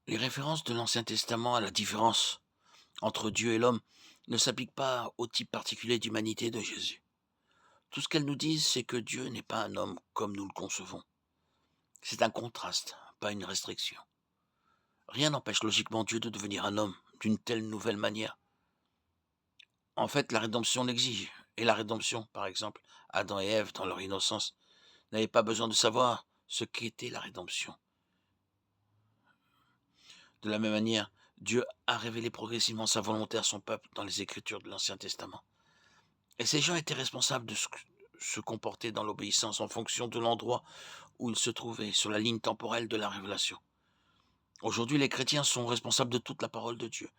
Les références de l'Ancien Testament à la différence entre Dieu et l'homme ne s'appliquent pas au type particulier d'humanité de Jésus. Tout ce qu'elles nous disent, c'est que Dieu n'est pas un homme comme nous le concevons. C'est un contraste, pas une restriction. Rien n'empêche logiquement Dieu de devenir un homme d'une telle nouvelle manière. En fait, la rédemption l'exige. Et la rédemption, par exemple, Adam et Ève, dans leur innocence, n'avaient pas besoin de savoir ce qu'était la rédemption. De la même manière, Dieu a révélé progressivement sa volonté à son peuple dans les Écritures de l'Ancien Testament. Et ces gens étaient responsables de se comporter dans l'obéissance en fonction de l'endroit où ils se trouvaient sur la ligne temporelle de la révélation. Aujourd'hui, les chrétiens sont responsables de toute la parole de Dieu,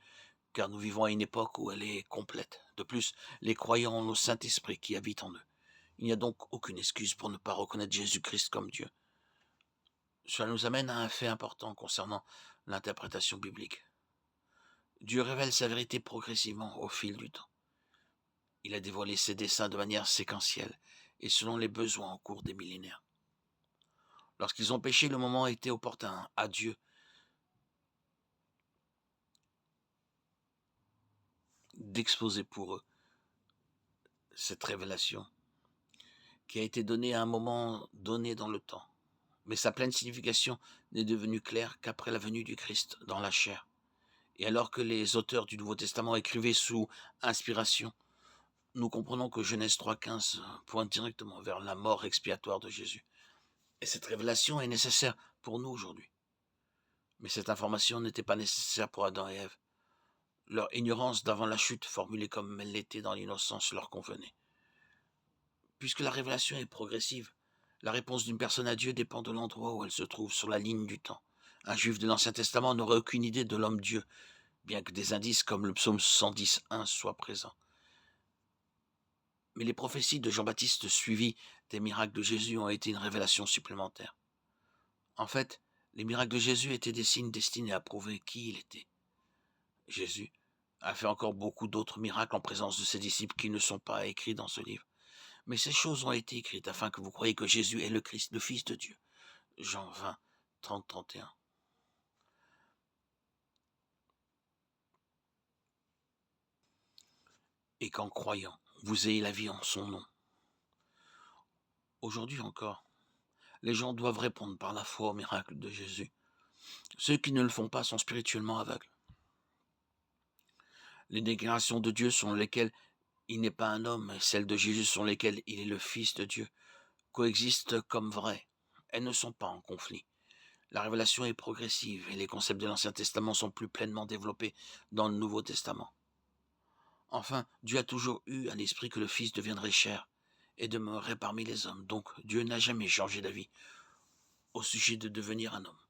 car nous vivons à une époque où elle est complète. De plus, les croyants ont le Saint-Esprit qui habite en eux. Il n'y a donc aucune excuse pour ne pas reconnaître Jésus-Christ comme Dieu. Cela nous amène à un fait important concernant l'interprétation biblique. Dieu révèle sa vérité progressivement au fil du temps. Il a dévoilé ses desseins de manière séquentielle et selon les besoins au cours des millénaires. Lorsqu'ils ont péché, le moment était opportun à Dieu d'exposer pour eux cette révélation qui a été donnée à un moment donné dans le temps. Mais sa pleine signification n'est devenue claire qu'après la venue du Christ dans la chair. Et alors que les auteurs du Nouveau Testament écrivaient sous inspiration, nous comprenons que Genèse 3,15 pointe directement vers la mort expiatoire de Jésus. Et cette révélation est nécessaire pour nous aujourd'hui. Mais cette information n'était pas nécessaire pour Adam et Ève. Leur ignorance d'avant la chute, formulée comme elle l'était dans l'innocence, leur convenait. Puisque la révélation est progressive, la réponse d'une personne à Dieu dépend de l'endroit où elle se trouve sur la ligne du temps. Un juif de l'Ancien Testament n'aurait aucune idée de l'homme-Dieu, bien que des indices comme le psaume 110.1 soient présents. Mais les prophéties de Jean-Baptiste suivies des miracles de Jésus ont été une révélation supplémentaire. En fait, les miracles de Jésus étaient des signes destinés à prouver qui il était. Jésus a fait encore beaucoup d'autres miracles en présence de ses disciples qui ne sont pas écrits dans ce livre. Mais ces choses ont été écrites afin que vous croyiez que Jésus est le Christ, le Fils de Dieu. Jean 20, 30, 31. Et qu'en croyant, vous ayez la vie en son nom. Aujourd'hui encore, les gens doivent répondre par la foi au miracle de Jésus. Ceux qui ne le font pas sont spirituellement aveugles. Les déclarations de Dieu selon lesquelles il n'est pas un homme et celles de Jésus selon lesquelles il est le Fils de Dieu coexistent comme vraies. Elles ne sont pas en conflit. La révélation est progressive et les concepts de l'Ancien Testament sont plus pleinement développés dans le Nouveau Testament. Enfin, Dieu a toujours eu à l'esprit que le Fils deviendrait chair et demeurerait parmi les hommes. Donc Dieu n'a jamais changé d'avis au sujet de devenir un homme.